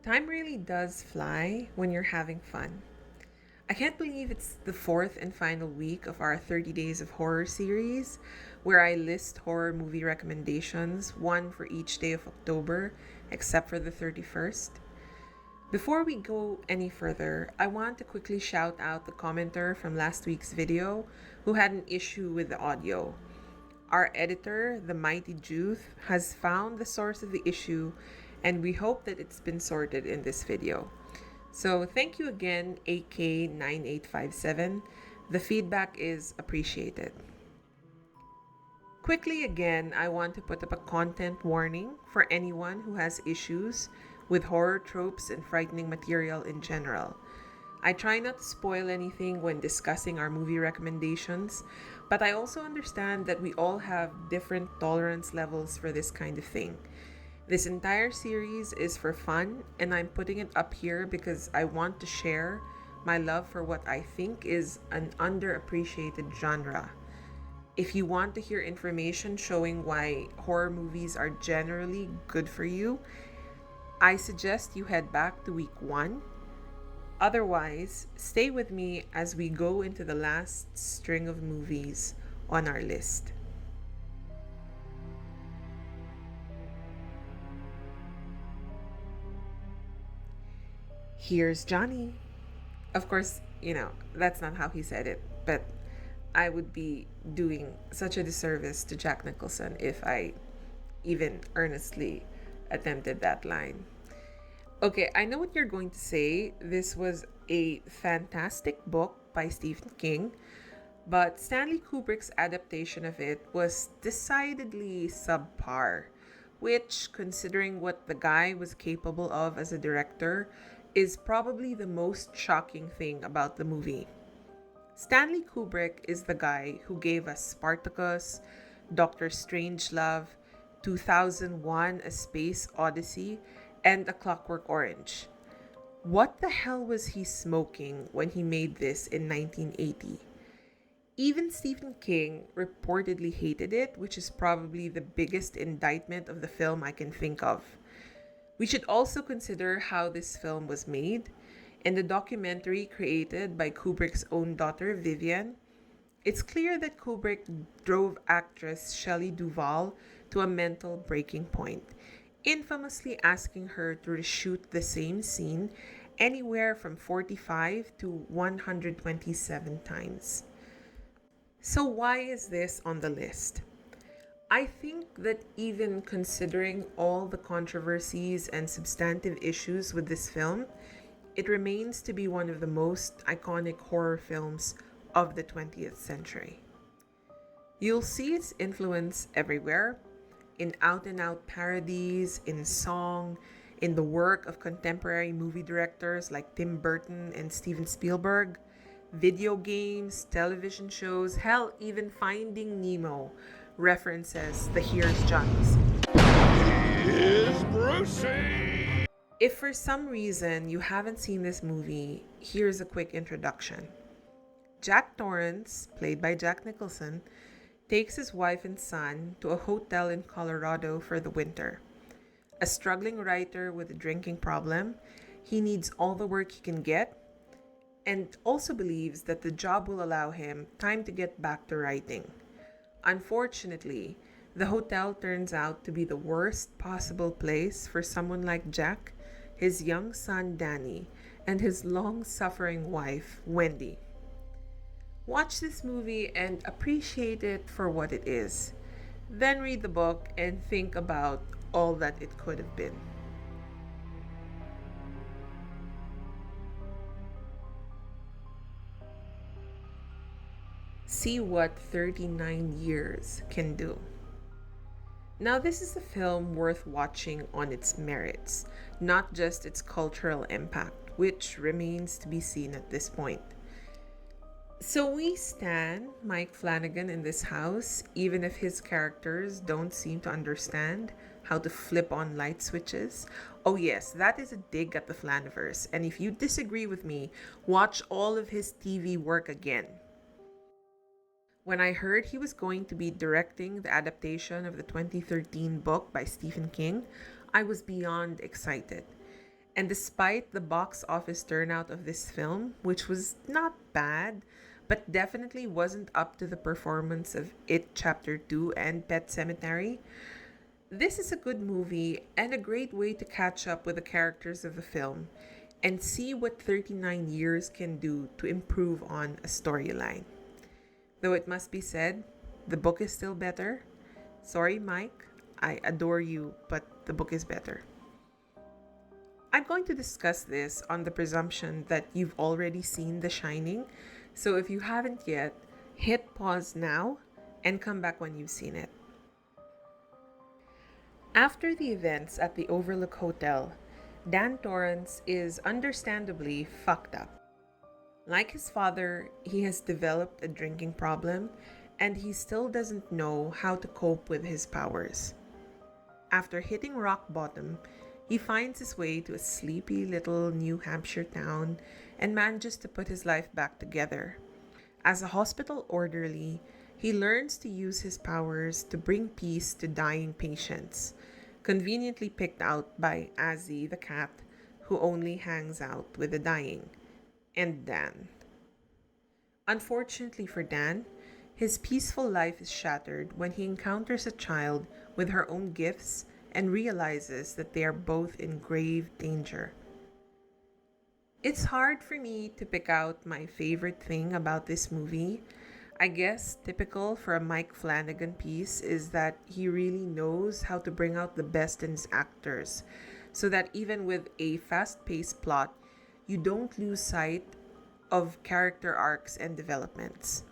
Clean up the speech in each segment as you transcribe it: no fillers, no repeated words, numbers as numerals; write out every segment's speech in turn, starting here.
Time really does fly when you're having fun. I can't believe it's the fourth and final week of our 30 Days of Horror series, where I list horror movie recommendations, one for each day of October, except for the 31st. Before we go any further, I want to quickly shout out the commenter from last week's video who had an issue with the audio. Our editor, the mighty Juth, has found the source of the issue, and we hope that it's been sorted in this video. So thank you again, AK9857. The feedback is appreciated. Quickly again, I want to put up a content warning for anyone who has issues with horror tropes and frightening material in general. I try not to spoil anything when discussing our movie recommendations, but I also understand that we all have different tolerance levels for this kind of thing. This entire series is for fun, and I'm putting it up here because I want to share my love for what I think is an underappreciated genre. If you want to hear information showing why horror movies are generally good for you, I suggest you head back to week 1. Otherwise, stay with me as we go into the last string of movies on our list. Here's Johnny. Of course, that's not how he said it, but I would be doing such a disservice to Jack Nicholson if I even earnestly attempted that line. Okay, I know what you're going to say. This was a fantastic book by Stephen King, but Stanley Kubrick's adaptation of it was decidedly subpar, which, considering what the guy was capable of as a director, is probably the most shocking thing about the movie. Stanley Kubrick is the guy who gave us Spartacus, Doctor Strangelove, 2001: A Space Odyssey, and A Clockwork Orange. What the hell was he smoking when he made this in 1980? Even Stephen King reportedly hated it, which is probably the biggest indictment of the film I can think of. We should also consider how this film was made. In the documentary created by Kubrick's own daughter, Vivian, it's clear that Kubrick drove actress Shelley Duvall to a mental breaking point, infamously asking her to reshoot the same scene anywhere from 45 to 127 times. So why is this on the list? I think that even considering all the controversies and substantive issues with this film, it remains to be one of the most iconic horror films of the 20th century. You'll see its influence everywhere, in out-and-out parodies, in song, in the work of contemporary movie directors like Tim Burton and Steven Spielberg, video games, television shows, hell, even Finding Nemo references the Here's Johnny scene. Here's Brucey! If for some reason you haven't seen this movie, here's a quick introduction. Jack Torrance, played by Jack Nicholson, takes his wife and son to a hotel in Colorado for the winter. A struggling writer with a drinking problem, he needs all the work he can get and also believes that the job will allow him time to get back to writing. Unfortunately, the hotel turns out to be the worst possible place for someone like Jack, his young son Danny, and his long-suffering wife Wendy. Watch this movie and appreciate it for what it is. Then read the book and think about all that it could have been. See what 39 years can do. Now, this is a film worth watching on its merits, not just its cultural impact, which remains to be seen at this point. So we stan Mike Flanagan in this house, even if his characters don't seem to understand how to flip on light switches. Oh yes, that is a dig at the Flaniverse, and if you disagree with me, watch all of his TV work again. When I heard he was going to be directing the adaptation of the 2013 book by Stephen King, I was beyond excited. And despite the box office turnout of this film, which was not bad, but definitely wasn't up to the performance of It Chapter 2 and Pet Cemetery, this is a good movie and a great way to catch up with the characters of the film and see what 39 years can do to improve on a storyline. Though it must be said, the book is still better. Sorry, Mike, I adore you, but the book is better. I'm going to discuss this on the presumption that you've already seen The Shining, so if you haven't yet, hit pause now and come back when you've seen it. After the events at the Overlook Hotel, Dan Torrance is understandably fucked up. Like his father, he has developed a drinking problem and he still doesn't know how to cope with his powers. After hitting rock bottom, he finds his way to a sleepy little New Hampshire town and manages to put his life back together. As a hospital orderly, he learns to use his powers to bring peace to dying patients, conveniently picked out by Azzy the cat, who only hangs out with the dying, and Dan. Unfortunately for Dan, his peaceful life is shattered when he encounters a child with her own gifts and realizes that they are both in grave danger. It's hard for me to pick out my favorite thing about this movie. I guess typical for a Mike Flanagan piece is that he really knows how to bring out the best in his actors, so that even with a fast-paced plot, you don't lose sight of character arcs and developments.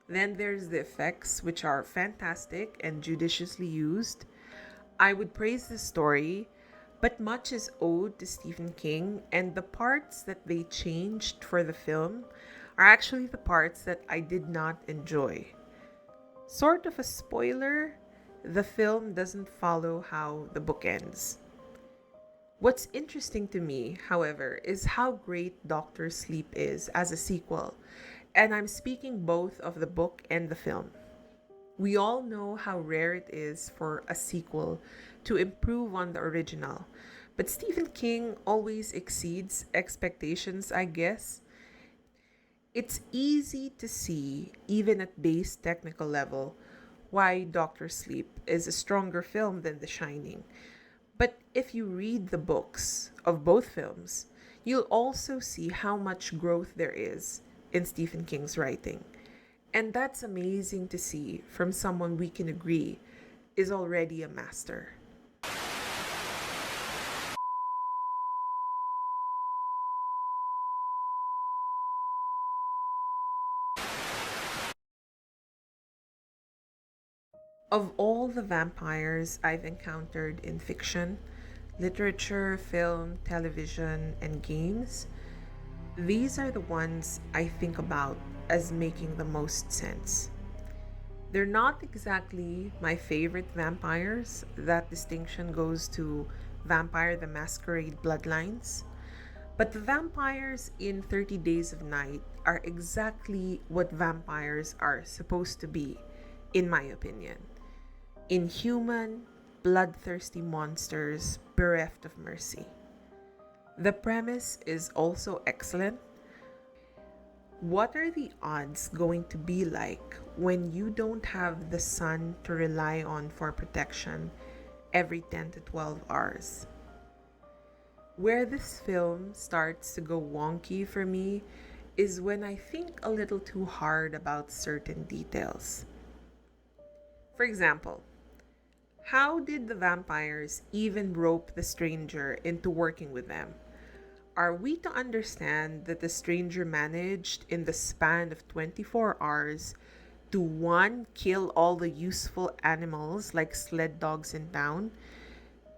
Then there's the effects, which are fantastic and judiciously used. I would praise the story, but much is owed to Stephen King, and the parts that they changed for the film are actually the parts that I did not enjoy. Sort of a spoiler, the film doesn't follow how the book ends. What's interesting to me, however, is how great Doctor Sleep is as a sequel, and I'm speaking both of the book and the film. We all know how rare it is for a sequel to improve on the original, but Stephen King always exceeds expectations, I guess. It's easy to see, even at base technical level, why Doctor Sleep is a stronger film than The Shining. But if you read the books of both films, you'll also see how much growth there is in Stephen King's writing. And that's amazing to see from someone we can agree is already a master. Of all the vampires I've encountered in fiction, literature, film, television, and games, these are the ones I think about as making the most sense. They're not exactly my favorite vampires. That distinction goes to Vampire the Masquerade Bloodlines. But the vampires in 30 Days of Night are exactly what vampires are supposed to be, in my opinion. Inhuman, bloodthirsty monsters bereft of mercy. The premise is also excellent. What are the odds going to be like when you don't have the sun to rely on for protection every 10 to 12 hours? Where this film starts to go wonky for me is when I think a little too hard about certain details. For example, how did the vampires even rope the stranger into working with them? Are we to understand that the stranger managed in the span of 24 hours to 1, kill all the useful animals like sled dogs in town,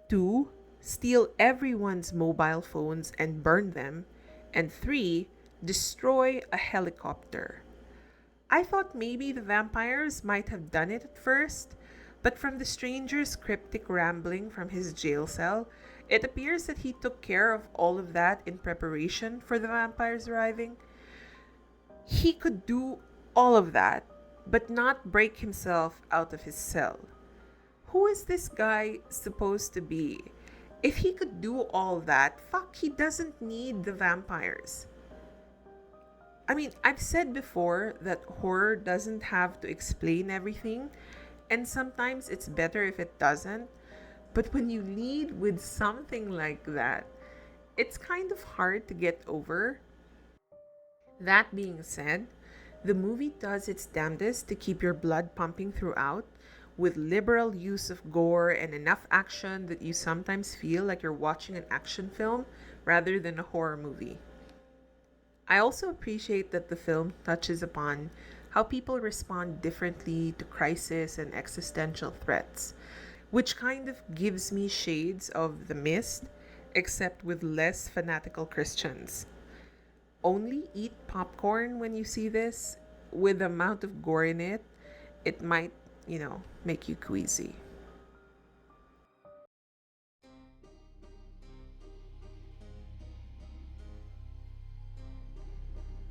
2, steal everyone's mobile phones and burn them, and 3, destroy a helicopter? I thought maybe the vampires might have done it at first, but from the stranger's cryptic rambling from his jail cell, it appears that he took care of all of that in preparation for the vampires arriving. He could do all of that, but not break himself out of his cell. Who is this guy supposed to be? If he could do all that, fuck, he doesn't need the vampires. I mean, I've said before that horror doesn't have to explain everything, and sometimes it's better if it doesn't. But when you lead with something like that, it's kind of hard to get over. That being said, the movie does its damnedest to keep your blood pumping throughout, with liberal use of gore and enough action that you sometimes feel like you're watching an action film rather than a horror movie. I also appreciate that the film touches upon how people respond differently to crisis and existential threats, which kind of gives me shades of The Mist, except with less fanatical Christians. Only eat popcorn when you see this. With the amount of gore in it, it might, make you queasy.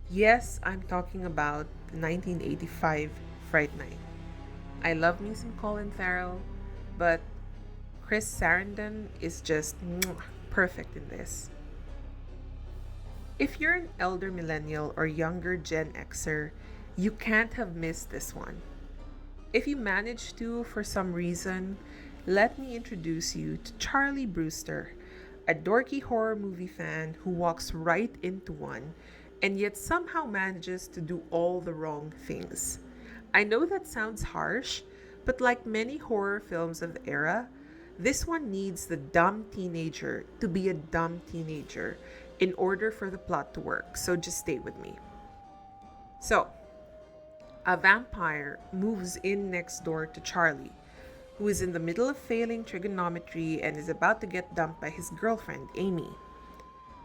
Yes, I'm talking about the 1985 Fright Night. I love me some Colin Farrell, but Chris Sarandon is just perfect in this. If you're an elder millennial or younger Gen Xer, you can't have missed this one. If you manage to, for some reason, let me introduce you to Charlie Brewster, a dorky horror movie fan who walks right into one and yet somehow manages to do all the wrong things. I know that sounds harsh, but like many horror films of the era, this one needs the dumb teenager to be a dumb teenager in order for the plot to work, so just stay with me. So, a vampire moves in next door to Charlie, who is in the middle of failing trigonometry and is about to get dumped by his girlfriend, Amy.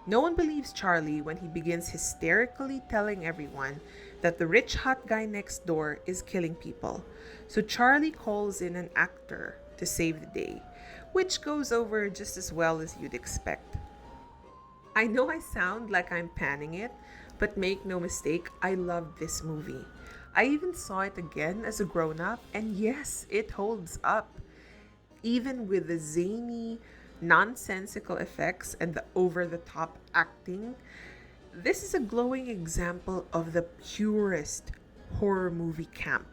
No one believes Charlie when he begins hysterically telling everyone that the rich hot guy next door is killing people. So Charlie calls in an actor to save the day, which goes over just as well as you'd expect. I know I sound like I'm panning it, but make no mistake, I love this movie. I even saw it again as a grown up, and yes, it holds up. Even with the zany, nonsensical effects and the over the top acting, this is a glowing example of the purest horror movie camp.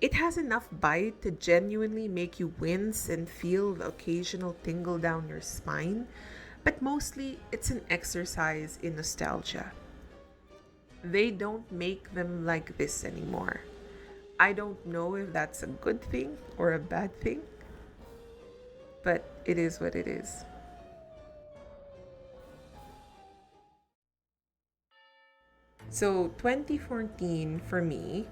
It has enough bite to genuinely make you wince and feel the occasional tingle down your spine, but mostly it's an exercise in nostalgia. They don't make them like this anymore. I don't know if that's a good thing or a bad thing, but it is what it is. So 2014 for me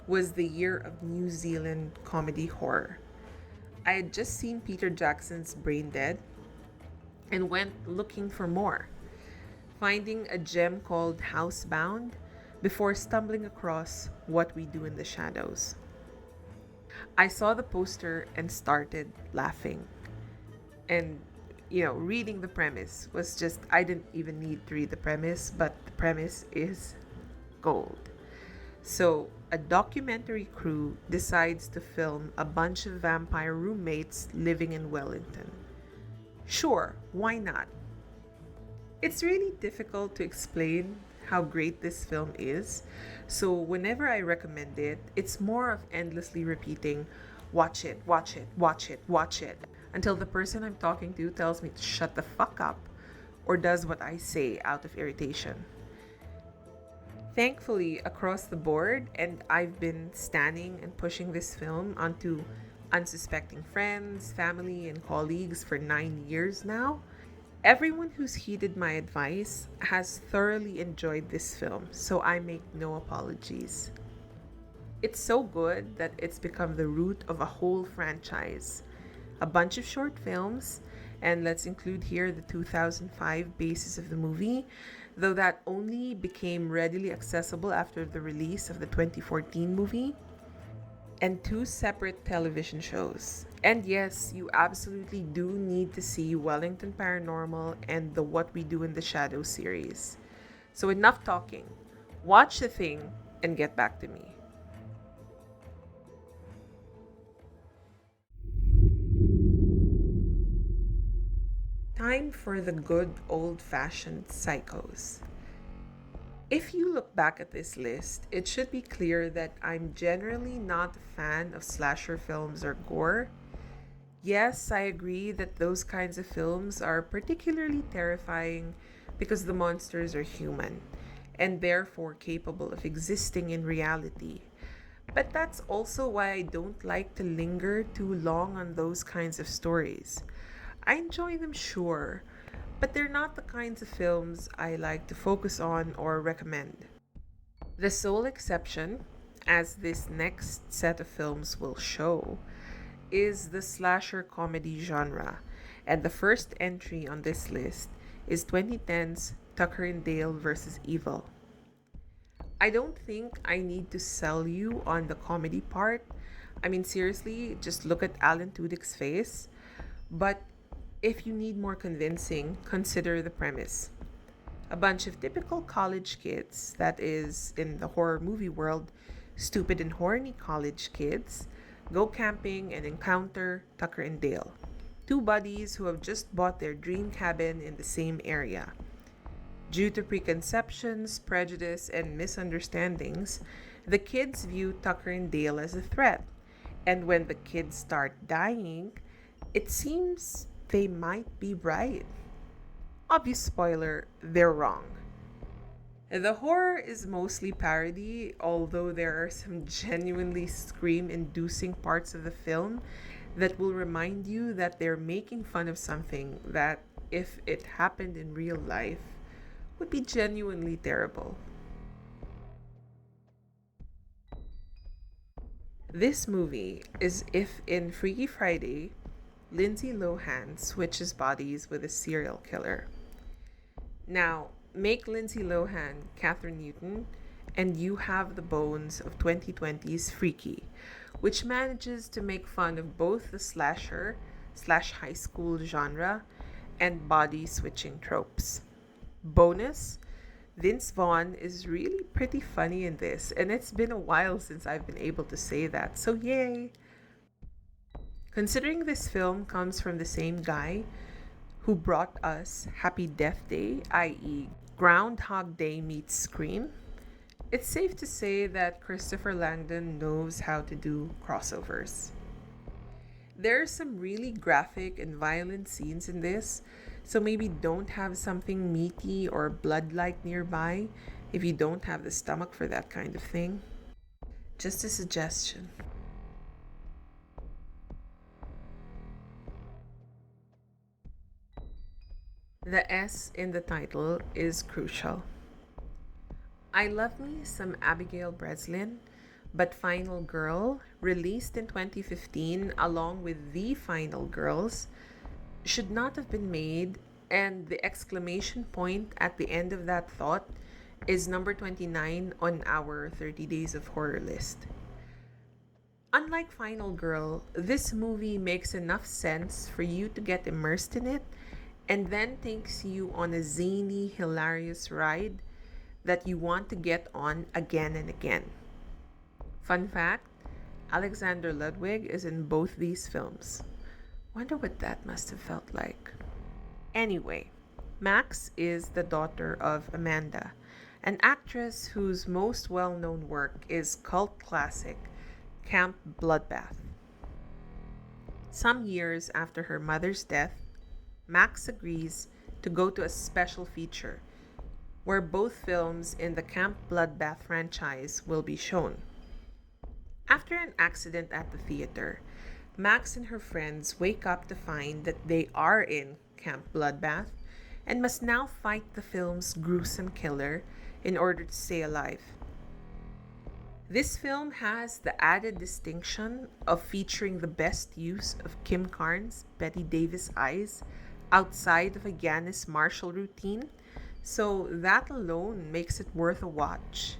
was the year of New Zealand comedy horror. I had just seen Peter Jackson's Brain Dead and went looking for more, finding a gem called Housebound before stumbling across What We Do in the Shadows. I saw the poster and started laughing. And, reading the premise was just, I didn't even need to read the premise, but the premise is gold. So, a documentary crew decides to film a bunch of vampire roommates living in Wellington. Sure, why not? It's really difficult to explain how great this film is. So whenever I recommend it, it's more of endlessly repeating, watch it, watch it, watch it, watch it, until the person I'm talking to tells me to shut the fuck up or does what I say out of irritation. Thankfully, across the board, and I've been standing and pushing this film onto unsuspecting friends, family, and colleagues for 9 years now, everyone who's heeded my advice has thoroughly enjoyed this film, so I make no apologies. It's so good that it's become the root of a whole franchise. A bunch of short films, and let's include here the 2005 basis of the movie, though that only became readily accessible after the release of the 2014 movie, and two separate television shows. And yes, you absolutely do need to see Wellington Paranormal and the What We Do in the Shadows series. So enough talking. Watch the thing and get back to me. time for the good old-fashioned psychos. If you look back at this list, it should be clear that I'm generally not a fan of slasher films or gore. Yes, I agree that those kinds of films are particularly terrifying because the monsters are human and therefore capable of existing in reality. But that's also why I don't like to linger too long on those kinds of stories. I enjoy them, sure, but they're not the kinds of films I like to focus on or recommend. The sole exception, as this next set of films will show, is the slasher comedy genre, and the first entry on this list is 2010's Tucker and Dale vs. Evil. I don't think I need to sell you on the comedy part. I mean, seriously, just look at Alan Tudyk's face. But if you need more convincing, consider the premise. A bunch of typical college kids, that is, in the horror movie world, stupid and horny college kids, go camping and encounter Tucker and Dale, two buddies who have just bought their dream cabin in the same area. Due to preconceptions, prejudice, and misunderstandings, the kids view Tucker and Dale as a threat. And when the kids start dying, it seems they might be right. Obvious spoiler, they're wrong. The horror is mostly parody, although there are some genuinely scream inducing parts of the film that will remind you that they're making fun of something that, if it happened in real life, would be genuinely terrible. This movie is if in Freaky Friday, Lindsay Lohan switches bodies with a serial killer. Now, make Lindsay Lohan Catherine Newton, and you have the bones of 2020's Freaky, which manages to make fun of both the slasher slash high school genre and body switching tropes. Bonus, Vince Vaughn is really pretty funny in this, and it's been a while since I've been able to say that, so yay! Considering this film comes from the same guy who brought us Happy Death Day, i.e., Groundhog Day meets Scream, it's safe to say that Christopher Langdon knows how to do crossovers. There are some really graphic and violent scenes in this, so maybe don't have something meaty or blood-like nearby if you don't have the stomach for that kind of thing. Just a suggestion. The S in the title is crucial. I love me some Abigail Breslin, but Final Girl, released in 2015 along with The Final Girls, should not have been made, and the exclamation point at the end of that thought is number 29 on our 30 Days of Horror list. Unlike Final Girl, this movie makes enough sense for you to get immersed in it and then takes you on a zany, hilarious ride that you want to get on again and again. Fun fact, Alexander Ludwig is in both these films. Wonder what that must have felt like. Anyway, Max is the daughter of Amanda, an actress whose most well-known work is cult classic Camp Bloodbath. Some years after her mother's death, Max agrees to go to a special feature where both films in the Camp Bloodbath franchise will be shown. After an accident at the theater, Max and her friends wake up to find that they are in Camp Bloodbath and must now fight the film's gruesome killer in order to stay alive. This film has the added distinction of featuring the best use of Kim Carnes' Betty Davis eyes outside of a Yanis Marshall routine, so that alone makes it worth a watch.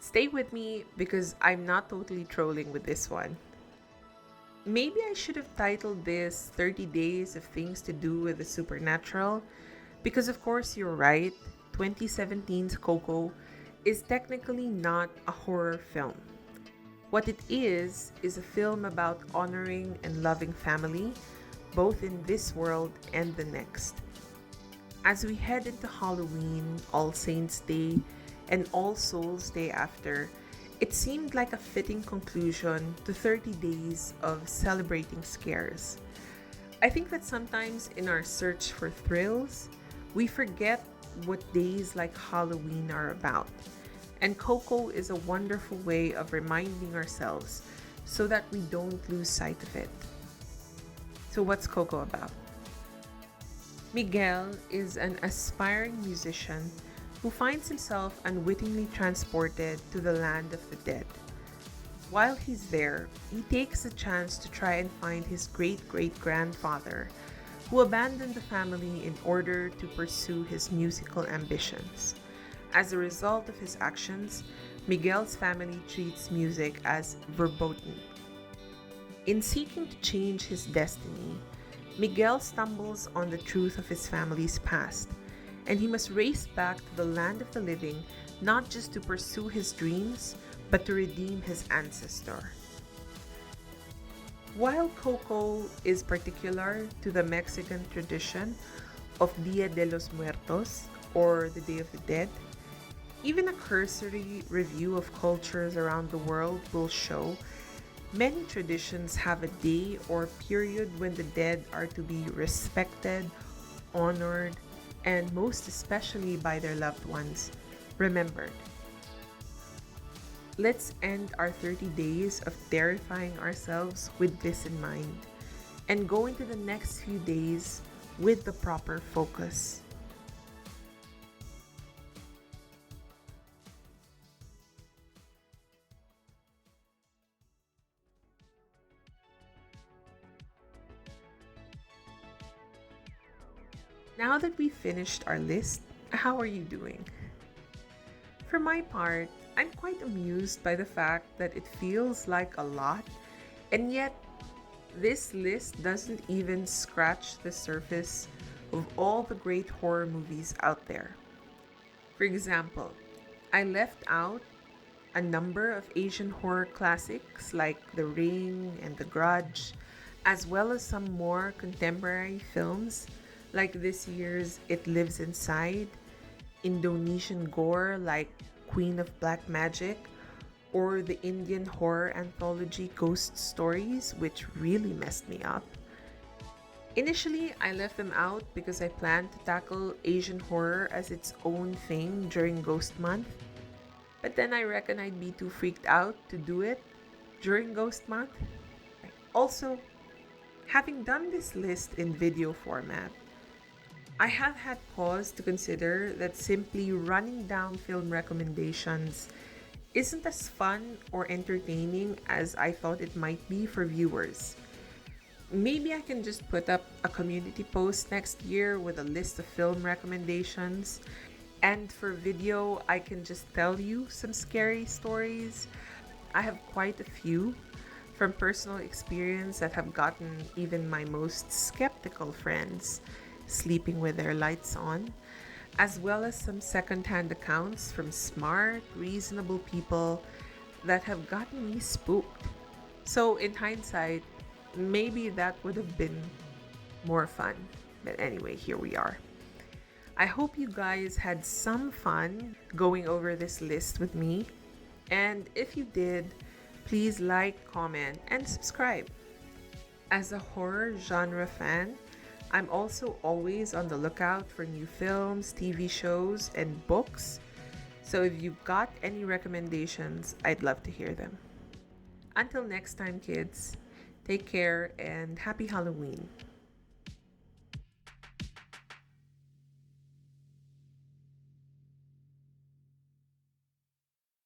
Stay with me because I'm not totally trolling with this one. Maybe I should have titled this 30 Days of Things to Do with the Supernatural, Because, of course, you're right, 2017's Coco is technically not a horror film. What it is a film about honoring and loving family, both in this world and the next. As we head into Halloween, All Saints' Day, and All Souls' Day after, it seemed like a fitting conclusion to 30 days of celebrating scares. I think that sometimes in our search for thrills, we forget what days like Halloween are about. And Coco is a wonderful way of reminding ourselves so that we don't lose sight of it. So, what's Coco about? Miguel is an aspiring musician who finds himself unwittingly transported to the land of the dead. While he's there, he takes a chance to try and find his great-great-grandfather, who abandoned the family in order to pursue his musical ambitions. As a result of his actions, Miguel's family treats music as verboten. In seeking to change his destiny, Miguel stumbles on the truth of his family's past, and he must race back to the land of the living not just to pursue his dreams, but to redeem his ancestor. While Coco is particular to the Mexican tradition of Dia de los Muertos, or the Day of the Dead, even a cursory review of cultures around the world will show many traditions have a day or period when the dead are to be respected, honored, and most especially by their loved ones, remembered. Let's end our 30 days of terrifying ourselves with this in mind and go into the next few days with the proper focus. Now that we've finished our list, how are you doing? For my part, I'm quite amused by the fact that it feels like a lot, and yet this list doesn't even scratch the surface of all the great horror movies out there. For example, I left out a number of Asian horror classics like The Ring and The Grudge, as well as some more contemporary films like this year's It Lives Inside, Indonesian gore like Queen of Black Magic, or the Indian horror anthology Ghost Stories, which really messed me up. Initially, I left them out because I planned to tackle Asian horror as its own thing during Ghost Month, but then I reckon I'd be too freaked out to do it during Ghost Month. Also, having done this list in video format, I have had pause to consider that simply running down film recommendations isn't as fun or entertaining as I thought it might be for viewers. Maybe I can just put up a community post next year with a list of film recommendations, and for video, I can just tell you some scary stories. I have quite a few from personal experience that have gotten even my most skeptical friends sleeping with their lights on, as well as some secondhand accounts from smart, reasonable people that have gotten me spooked. So, in hindsight, maybe that would have been more fun. But anyway, here we are. I hope you guys had some fun going over this list with me. And if you did, please like, comment, and subscribe. As a horror genre fan, I'm also always on the lookout for new films, TV shows, and books. So if you've got any recommendations, I'd love to hear them. Until next time, kids, take care and happy Halloween.